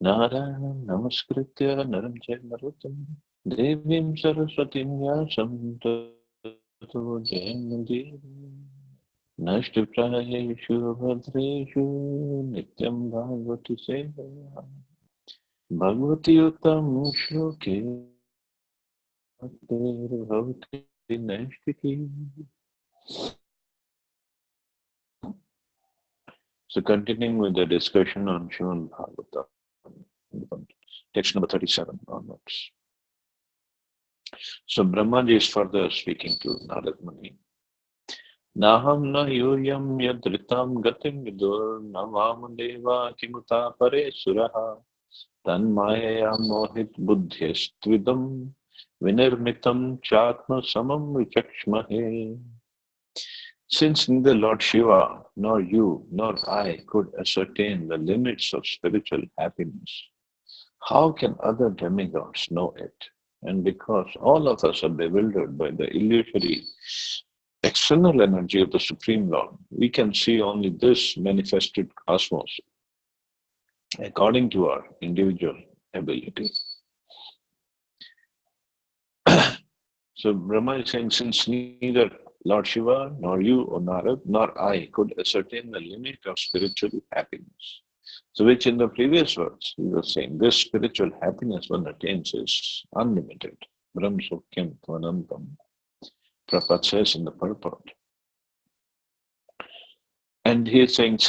Narayanam namaskritya naram chaiva narottam devim saraswatim vyasam tato jayanti nashtiprayeshu bhadreshu nityam bhagavati sevaya bhagavati uttam shloke bhagavati naistiki. So continuing with the discussion on Srimad Bhagavatam, text number 37 onwards. So Brahmaji is further speaking to Narad Muni. Naham na yuyam yadritam gatim vidur navam deva kimuta pare suraha tanmaya mohit buddhyastvidam vinirmitam chatma samam vichakshmahe. Since neither Lord Shiva, nor you, nor I could ascertain the limits of spiritual happiness, how can other demigods know it? And because all of us are bewildered by the illusory external energy of the Supreme Lord, we can see only this manifested cosmos according to our individual ability. So Brahma is saying, since neither Lord Shiva, nor you, or Narad, nor I could ascertain the limit of spiritual happiness. So which in the previous verse, he was saying, this spiritual happiness one attains is unlimited. Brahm Sukyam Tvanantam. Prabhupada says in the purport. And he is saying,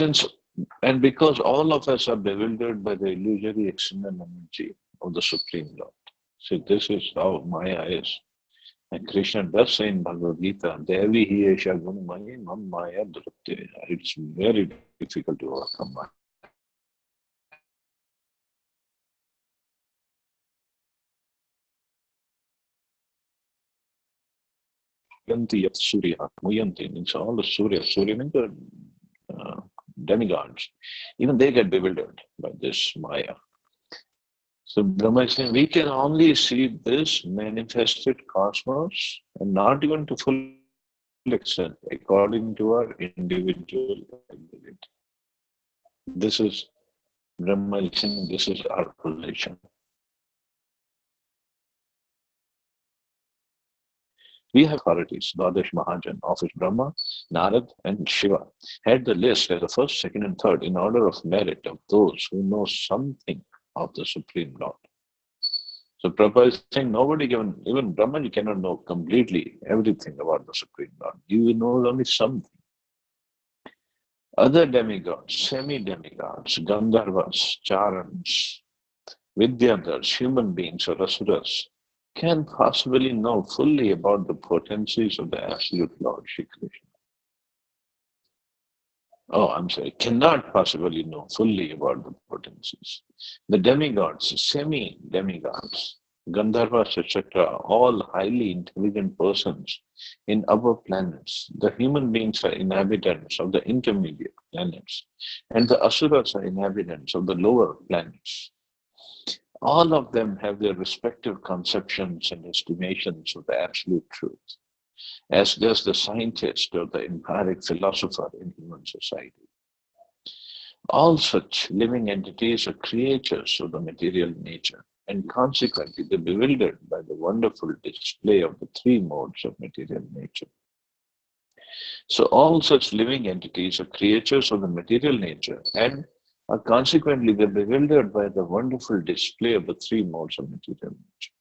and because all of us are bewildered by the illusory external energy of the Supreme Lord. So this is how Maya is. And Krishna does say in Bhagavad Gita, Devi hi esha gunmayi mam maya drupte. It's very difficult to overcome Maya. Yanti yat Surya, Muyanti means all the Surya means the demigods. Even they get bewildered by this Maya. So Brahma is saying we can only see this manifested cosmos and not even to full extent according to our individual ability. This is Brahma is saying this is our position. We have authorities, Dwadash Mahajan, of which Brahma, Narad, and Shiva had the list as the first, second, and third in order of merit of those who know something of the Supreme Lord. So Prabhupada is saying nobody even Brahma cannot know completely everything about the Supreme Lord. He knows only something. Other demigods, semi-demigods, Gandharvas, Charans, Vidyadhars, human beings or asuras, can possibly know fully about the potencies of the Absolute Lord, Shri Krishna. Oh, I'm sorry, cannot possibly know fully about the potencies. The demigods, semi-demigods, Gandharvas, etc., all highly intelligent persons in upper planets. The human beings are inhabitants of the intermediate planets, and the asuras are inhabitants of the lower planets. All of them have their respective conceptions and estimations of the absolute truth, as does the scientist or the empiric philosopher in human society. All such living entities are creatures of the material nature, and consequently they're bewildered by the wonderful display of the three modes of material nature. So all such living entities are creatures of the material nature, and consequently, they're bewildered by the wonderful display of the three modes of material nature.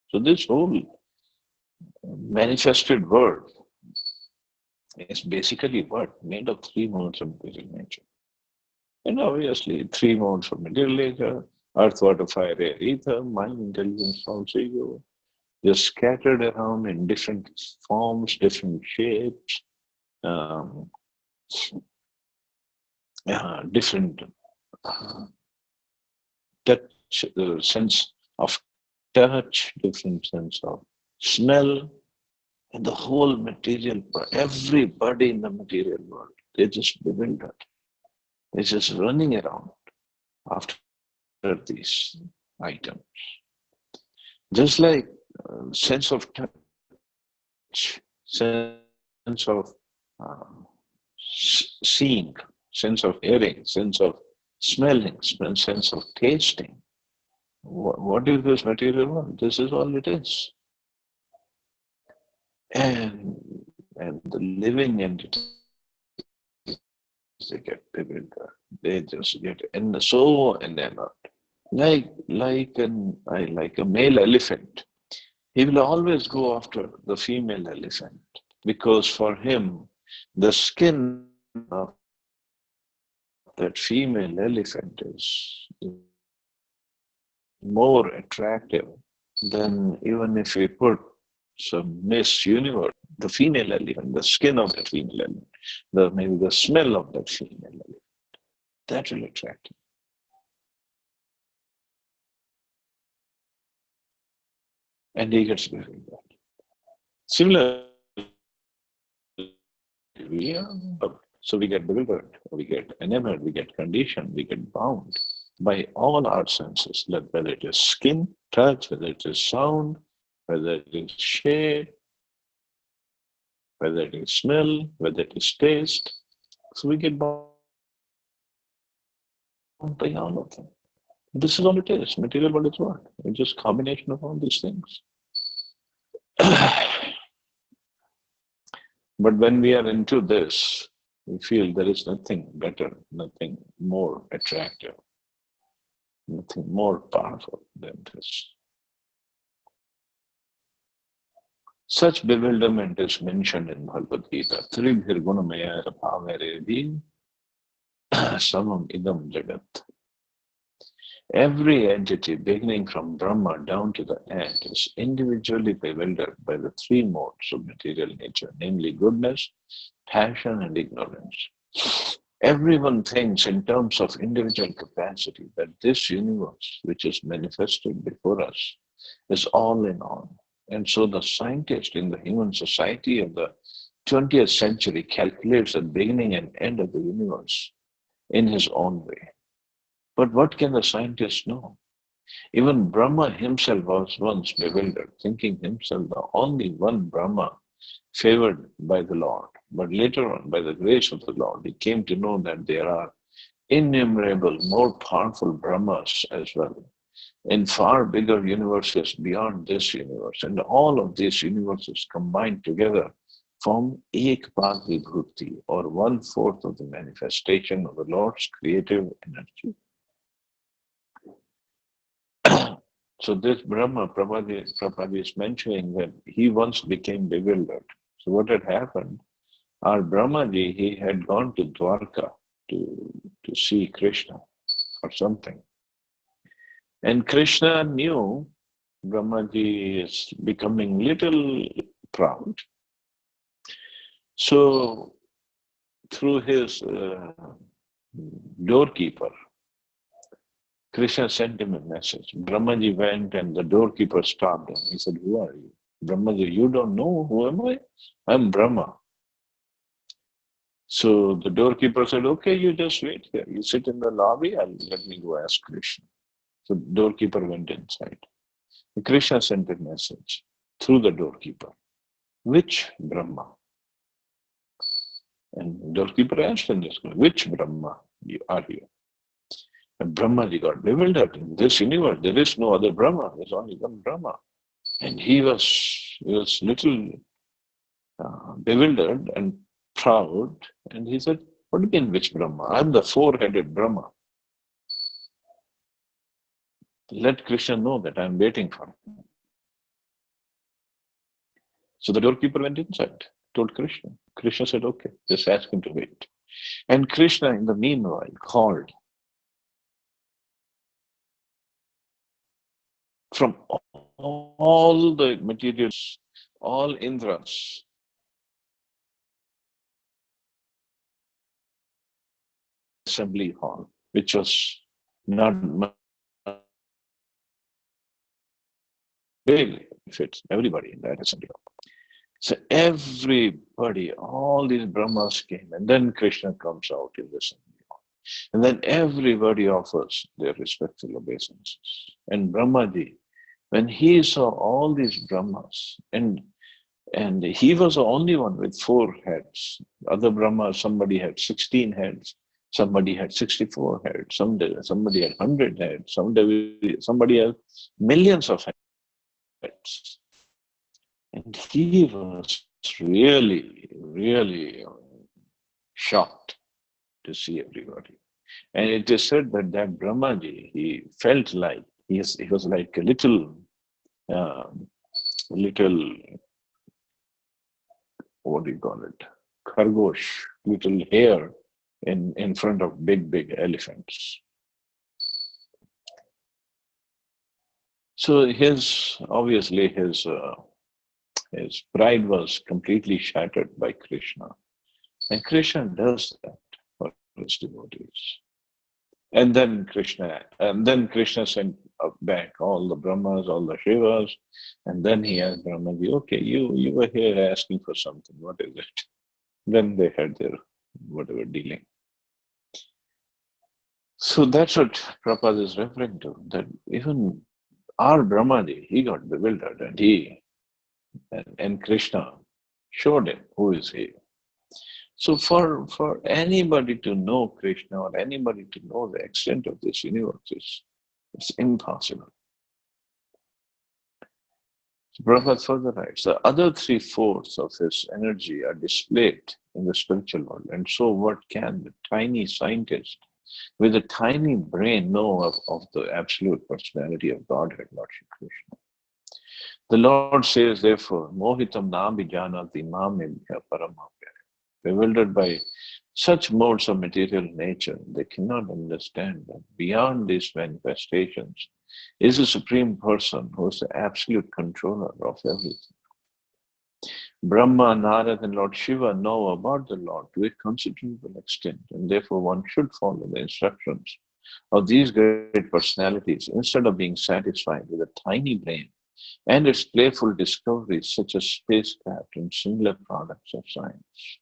So this whole manifested world is basically what? Made of three modes of material nature. And obviously, three modes of material nature, earth, water, fire, air, ether, mind, intelligence, also ego. They're scattered around in different forms, different shapes, different touch, sense of touch, different sense of smell, and the whole material, everybody in the material world, they're just bewildered. They're just running around after these items. Just like sense of touch, sense of seeing, sense of hearing, sense of smelling, sense of tasting. What is this material world? This is all it is. And the living entities, they get bewildered. They just get so enamored. Like a male elephant. He will always go after the female elephant because for him, the skin of that female elephant is more attractive than even if we put some Miss Universe, the female elephant, the skin of that female elephant, maybe the smell of that female elephant, that will attract him. And he gets bewildered. Similarly, so we get bewildered, we get enamored, we get conditioned, we get bound by all our senses, whether it is skin, touch, whether it is sound, whether it is shade, whether it is smell, whether it is taste. So we get bound by all of them. This is all it is. Material world is what? It's just combination of all these things. But when we are into this, we feel there is nothing better, nothing more attractive, nothing more powerful than this. Such bewilderment is mentioned in Bhagavad Gita. Tribhir gunamaya bhaverevi samam idam jagat. Every entity, beginning from Brahma down to the end, is individually bewildered by the three modes of material nature, namely goodness, passion, and ignorance. Everyone thinks in terms of individual capacity that this universe, which is manifested before us, is all in all. And so the scientist in the human society of the 20th century calculates the beginning and end of the universe in his own way. But what can the scientist know? Even Brahma himself was once bewildered, thinking himself the only one Brahma favored by the Lord. But later on, by the grace of the Lord, he came to know that there are innumerable, more powerful Brahmas as well, in far bigger universes beyond this universe. And all of these universes combined together form Ek Bhag Vibhuti, or 1/4 of the manifestation of the Lord's creative energy. So this Brahma, Prabhupada is mentioning that he once became bewildered. So what had happened? Our Brahmaji, he had gone to Dwarka to see Krishna or something. And Krishna knew Brahmaji is becoming little proud. So through his doorkeeper, Krishna sent him a message. Brahmaji went and the doorkeeper stopped him. He said, "Who are you?" Brahmaji, "You don't know who am I? I'm Brahma." So the doorkeeper said, "Okay, you just wait here. You sit in the lobby, let me go ask Krishna." So the doorkeeper went inside. Krishna sent a message through the doorkeeper. "Which Brahma?" And the doorkeeper asked him this, "Which Brahma are you?" And Brahmaji got bewildered. In this universe, there is no other Brahma. There's only one Brahma. And he was little bewildered and proud. And he said, "What do you mean, which Brahma? I'm the four-headed Brahma. Let Krishna know that I'm waiting for him." So the doorkeeper went inside, told Krishna. Krishna said, "Okay, just ask him to wait." And Krishna, in the meanwhile, called from all the materials, all Indras, assembly hall, which was not big, fits everybody in that assembly hall. So everybody, all these Brahmas came, and then Krishna comes out in the assembly hall. And then everybody offers their respectful obeisances. And Brahmaji, when he saw all these Brahmas, and he was the only one with 4 heads. Other Brahmas, somebody had 16 heads. Somebody had 64 heads, somebody had 100 heads, somebody had millions of heads. And he was really shocked to see everybody. And it is said that Brahmaji, he felt like he was like a uh, little, what do you call it? Khargosh, little hare in front of big elephants. So obviously his pride was completely shattered by Krishna. And Krishna does that for his devotees. And then Krishna sent back all the Brahmas, all the Shivas, and then he asked Brahmaji, okay, you were here asking for something, what is it? Then they had their whatever dealing. So that's what Prabhupada is referring to, that even our Brahmaji, he got bewildered and Krishna showed him who is he. So for anybody to know Krishna or anybody to know the extent of this universe it's impossible. So Prabhupada further writes, the other 3/4 of his energy are displayed in the spiritual world. And so what can the tiny scientist with a tiny brain know of the absolute personality of Godhead, Lord Shri Krishna? The Lord says, therefore, Mohitam Nabhijanati Mamibhya Paramabhya. Bewildered by such modes of material nature, they cannot understand that beyond these manifestations is a supreme person who is the absolute controller of everything. Brahma, Narad, and Lord Shiva know about the Lord to a considerable extent, and therefore one should follow the instructions of these great personalities instead of being satisfied with a tiny brain and its playful discoveries such as spacecraft and similar products of science.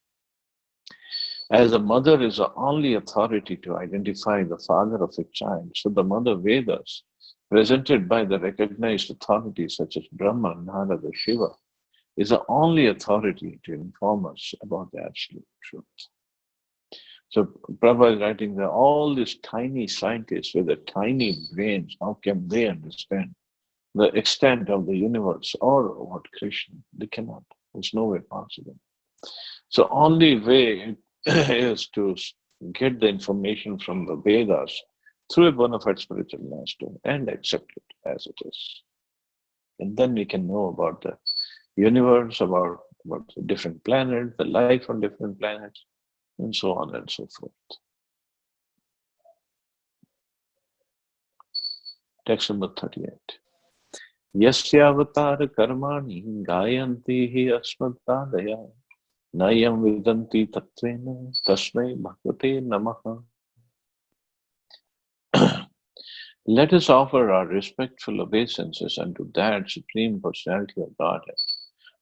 As a mother is the only authority to identify the father of a child, so the mother Vedas, presented by the recognized authorities such as Brahma, Narada, Shiva, is the only authority to inform us about the absolute truth. So Prabhupada is writing that all these tiny scientists with their tiny brains, how can they understand the extent of the universe or what Krishna? They cannot. There's no way possible. So only way is to get the information from the Vedas through a bona fide spiritual master and accept it as it is. And then we can know about the universe, about the different planets, the life on different planets, and so on and so forth. Text number 38. Yasyavatar karmani gayanti hi asmadadaya nayam vidanti tattvena tasmai bhagavate namaha. Let us offer our respectful obeisances unto that Supreme Personality of Godhead,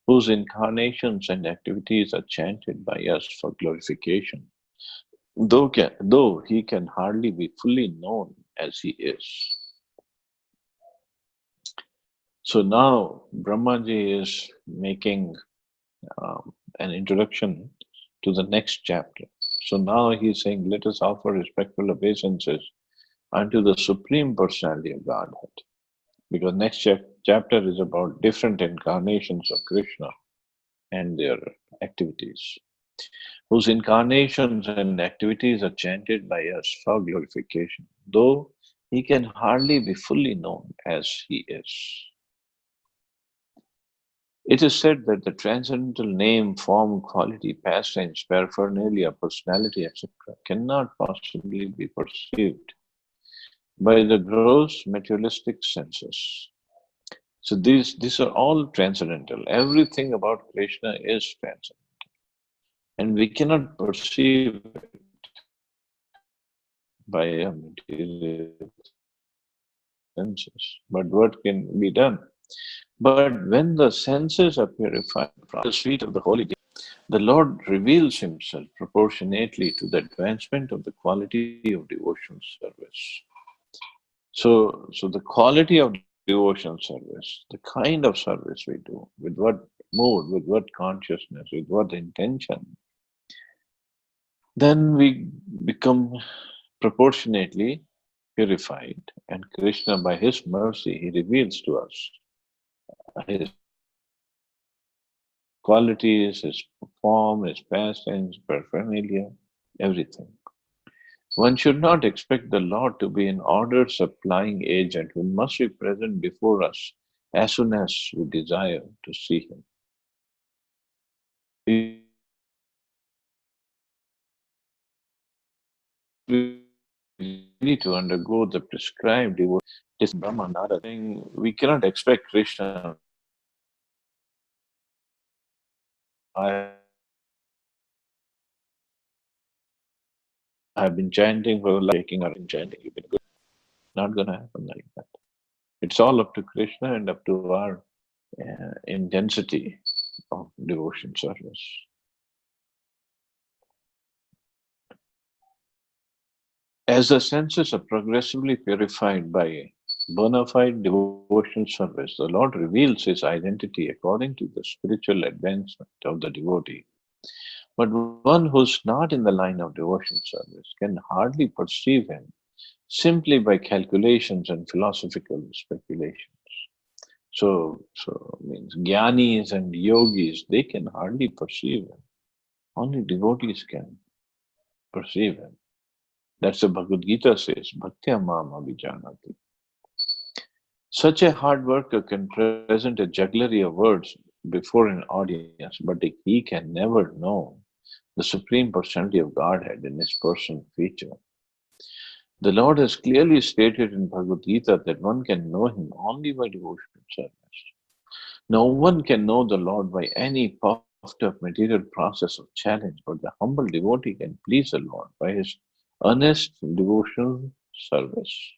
whose incarnations and activities are chanted by us for glorification, though he can hardly be fully known as he is. So now Brahmaji is making an introduction to the next chapter. So now he's saying, let us offer respectful obeisances unto the Supreme Personality of Godhead. Because next chapter is about different incarnations of Krishna and their activities, whose incarnations and activities are chanted by us for glorification, though he can hardly be fully known as he is. It is said that the transcendental name, form, quality, pastimes, paraphernalia, personality, etc. cannot possibly be perceived by the gross materialistic senses. So these are all transcendental. Everything about Krishna is transcendental. And we cannot perceive it by our material senses. But what can be done? But when the senses are purified from the sweet of the holy day, the Lord reveals himself proportionately to the advancement of the quality of devotional service. So the quality of devotional service, the kind of service we do, with what mood, with what consciousness, with what intention, then we become proportionately purified, and Krishna, by his mercy, he reveals to us his qualities, his form, his pastimes, paraphernalia, everything. One should not expect the Lord to be an order supplying agent who must be present before us as soon as we desire to see him. We need to undergo the prescribed devotion. Brahma Narada saying we cannot expect Krishna. I've been chanting for like taking or chanting. You've been good. Not going to happen like that. It's all up to Krishna and up to our intensity of devotion service. As the senses are progressively purified by bona fide devotion service, the Lord reveals his identity according to the spiritual advancement of the devotee. But one who's not in the line of devotion service can hardly perceive him simply by calculations and philosophical speculations. So means jnanis and yogis, they can hardly perceive him. Only devotees can perceive him. That's what Bhagavad Gita says, Bhaktya Mam Abhijanati. Such a hard worker can present a jugglery of words before an audience, but he can never know the supreme personality of Godhead in his person feature. The Lord has clearly stated in Bhagavad Gita that one can know him only by devotional service. No one can know the Lord by any puffed up material process of challenge, but the humble devotee can please the Lord by his earnest devotional service.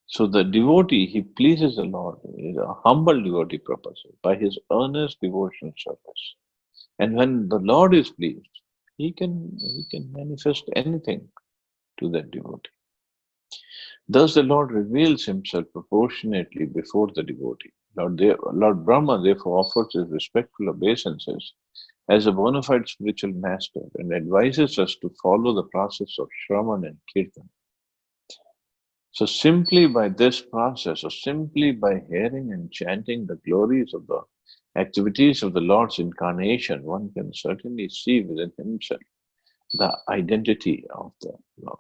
So the devotee, he pleases the Lord, is a humble devotee purpose by his earnest devotional service. And when the Lord is pleased, he can manifest anything to that devotee. Thus the Lord reveals himself proportionately before the devotee. Lord Brahma therefore offers his respectful obeisances as a bona fide spiritual master and advises us to follow the process of Shravan and Kirtan. So simply by this process, or simply by hearing and chanting the glories of the activities of the Lord's incarnation, one can certainly see within himself the identity of the Lord.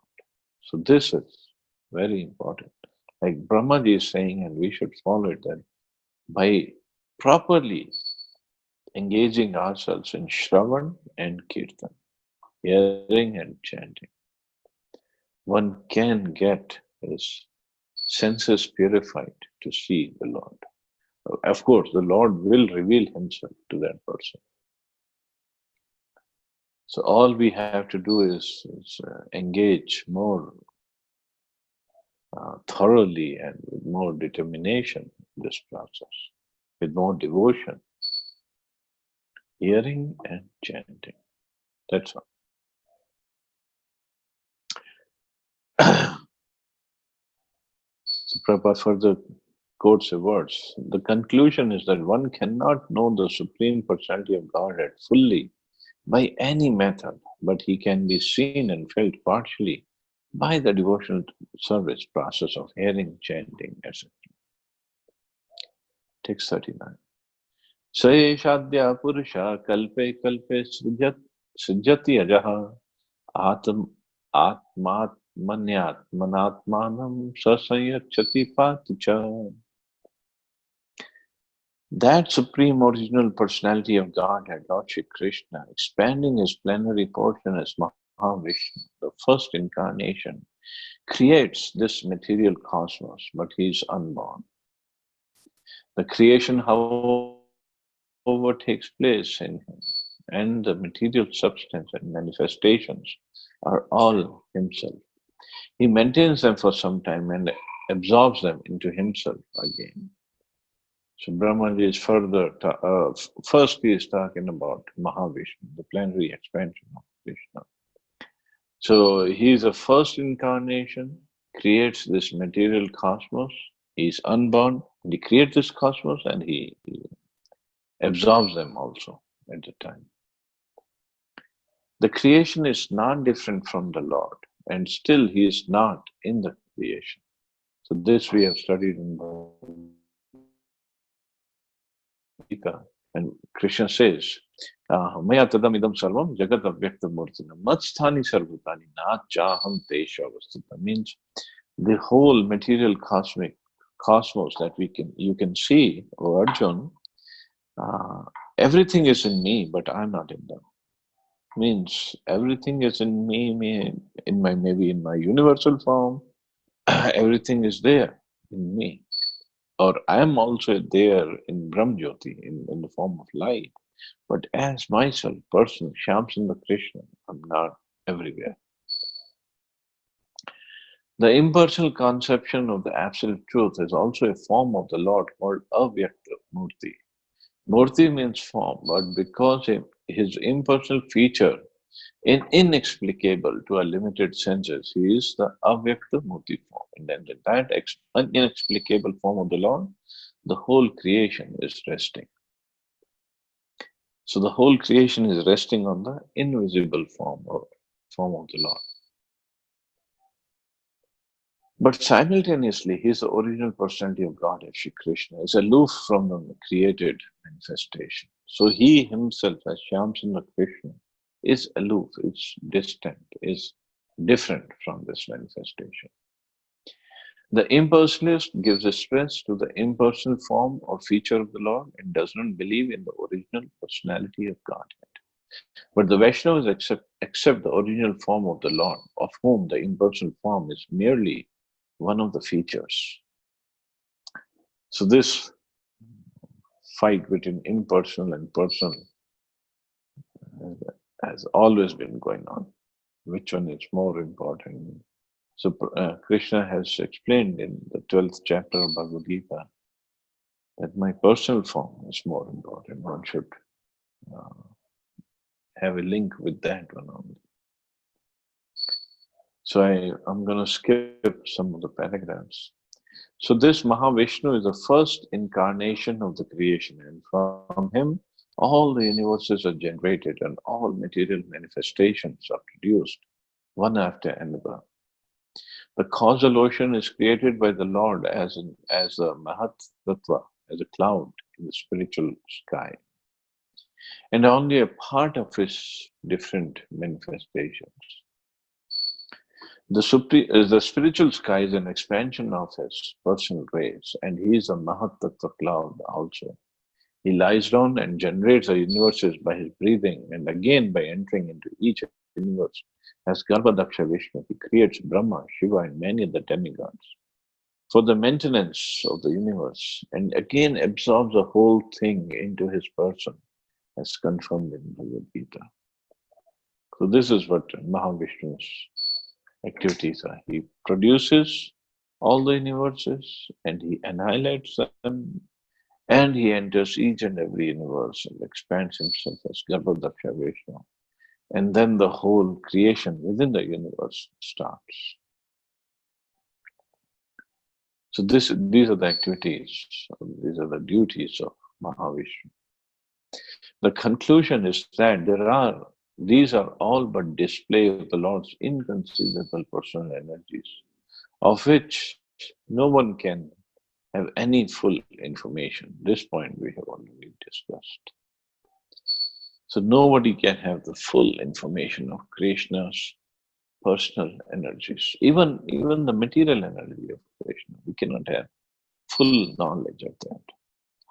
So this is very important. Like Brahmaji is saying, and we should follow it, that by properly engaging ourselves in Shravan and Kirtan, hearing and chanting, one can get his senses purified to see the Lord. Of course, the Lord will reveal himself to that person. So all we have to do is engage more thoroughly and with more determination in this process, with more devotion, hearing and chanting. That's all. So Prabhupada further quotes the words. The conclusion is that one cannot know the Supreme Personality of Godhead fully by any method, but he can be seen and felt partially by the devotional service process of hearing, chanting, etc. Text 39. Saeshadya Purusha Kalpe Kalpe Srijati Ajaha Atmatmanyatmanatmanam Sasayachati Paticha. That supreme original personality of Godhead, Lord Shri Krishna, expanding his plenary portion as Mahavishnu, the first incarnation, creates this material cosmos, but he is unborn. The creation, however, takes place in him, and the material substance and manifestations are all himself. He maintains them for some time and absorbs them into himself again. So Brahmaji is first he is talking about Mahavishnu, the plenary expansion of Krishna. So he is the first incarnation, creates this material cosmos. He is unborn, he creates this cosmos and he absorbs them also at the time. The creation is not different from the Lord, and still He is not in the creation. So this we have studied in Gita, and Krishna says, Maya tadam idam sarvam jagat avyakta murtina matsthani sarvutani na chaham tesha avastita. Means the whole material cosmic cosmos that you can see, O Arjun, uh, everything is in me, but I'm not in them. Means everything is in me in my maybe in my universal form, everything is there in me. Or I am also there in Brahm Jyoti, in the form of light. But as myself, person, Shyamsundar Krishna, I'm not everywhere. The impersonal conception of the absolute truth is also a form of the Lord called Avyakta Murti. Murti means form, but because his impersonal feature is inexplicable to our limited senses, he is the Avyakta Murti form. And then that inexplicable form of the Lord, the whole creation is resting. So the whole creation is resting on the invisible form of the Lord. But simultaneously, he is the original personality of God as Shri Krishna, is aloof from the created manifestation. So he himself, as Shyamsundar Krishna, is aloof, is distant, is different from this manifestation. The impersonalist gives a stress to the impersonal form or feature of the Lord and does not believe in the original personality of God. But the Vaishnavas accept the original form of the Lord, of whom the impersonal form is merely one of the features. So this fight between impersonal and personal has always been going on. Which one is more important? So Krishna has explained in the 12th chapter of Bhagavad Gita that my personal form is more important. One should uh, have a link with that one only. So I'm going to skip some of the paragraphs. So this Mahavishnu is the first incarnation of the creation, and from him all the universes are generated and all material manifestations are produced one after another. The causal ocean is created by the Lord as a Mahat Tattva, as a cloud in the spiritual sky, and only a part of his different manifestations. The spiritual sky is an expansion of his personal rays, and he is a Mahatattva cloud also. He lies down and generates the universes by his breathing, and again by entering into each universe. As Garbhadaksha Vishnu, he creates Brahma, Shiva, and many other demigods for the maintenance of the universe, and again absorbs the whole thing into his person, as confirmed in Bhagavad Gita. So this is what Mahavishnu's activities are. He produces all the universes and he annihilates them, and he enters each and every universe and expands himself as Garbhadaksha Vishnu. And then the whole creation within the universe starts. So these are the activities, these are the duties of Mahavishnu. The conclusion is that these are all but display of the Lord's inconceivable personal energies, of which no one can have any full information. This point we have already discussed. So nobody can have the full information of Krishna's personal energies. Even the material energy of Krishna, we cannot have full knowledge of that.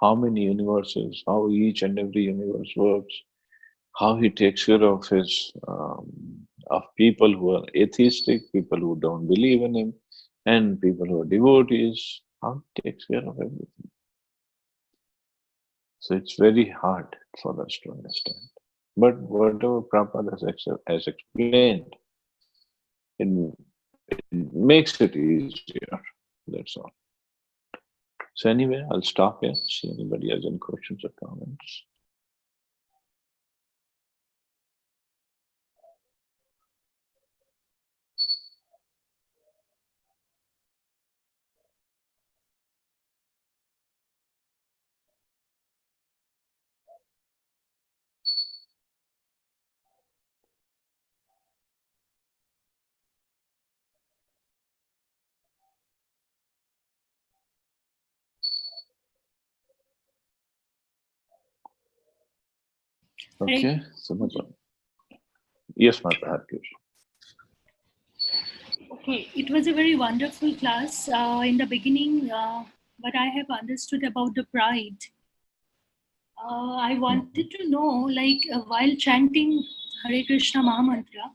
How many universes, how each and every universe works, how he takes care of his of people who are atheistic, people who don't believe in him, and people who are devotees, how he takes care of everything. So it's very hard for us to understand. But whatever Prabhupada has explained, it, it makes it easier. That's all. So anyway, I'll stop here. See anybody has any questions or comments. Okay, Sumatra. Yes, Mata. Okay, it was a very wonderful class. In the beginning, what I have understood about the pride, I wanted to know, like, while chanting Hare Krishna Mahamantra,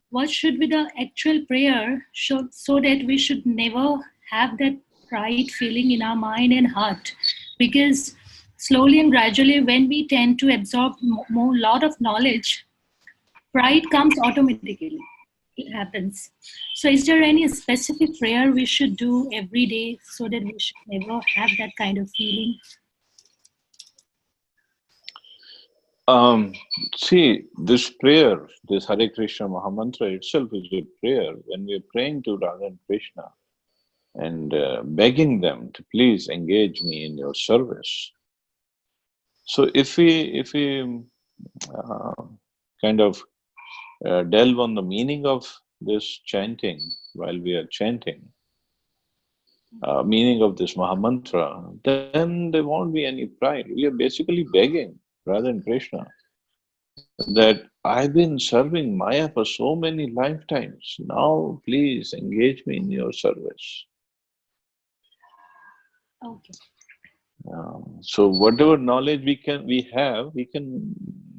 what should be the actual prayer so that we should never have that pride feeling in our mind and heart? Because slowly and gradually, when we tend to absorb more lot of knowledge, pride comes automatically. It happens. So, is there any specific prayer we should do every day so that we should never have that kind of feeling? Um, See, this prayer, this Hare Krishna Mahamantra itself is a prayer. When we are praying to Radha and Krishna and begging them to please engage me in your service. So if we uh, kind of delve on the meaning of this chanting while we are chanting, meaning of this Mahamantra, then there won't be any pride. We are basically begging Radha and Krishna that I've been serving Maya for so many lifetimes. Now, please engage me in your service. Okay. So, whatever knowledge we can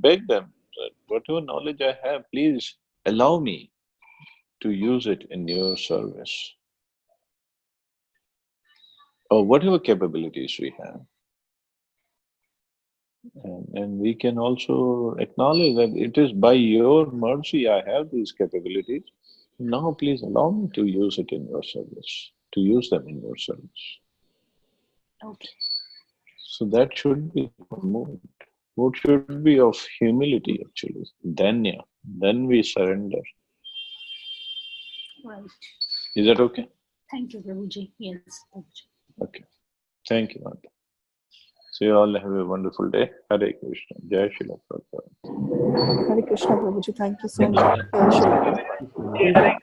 beg them that whatever knowledge I have, please allow me to use it in your service, or whatever capabilities we have. And we can also acknowledge that it is by your mercy I have these capabilities. Now, please allow me to use it in your service, to use them in your service. Okay. So that should be the mood. Mood should be of humility, actually. Danya. Then we surrender. Right. Is that okay? Thank you, Prabhuji. Yes, Prabhuji. Okay. Thank you, Mata. So you all have a wonderful day. Hare Krishna. Jai Shri Prabhupada. Hare Krishna, Prabhuji. Thank you so much. Jai Shri Radha.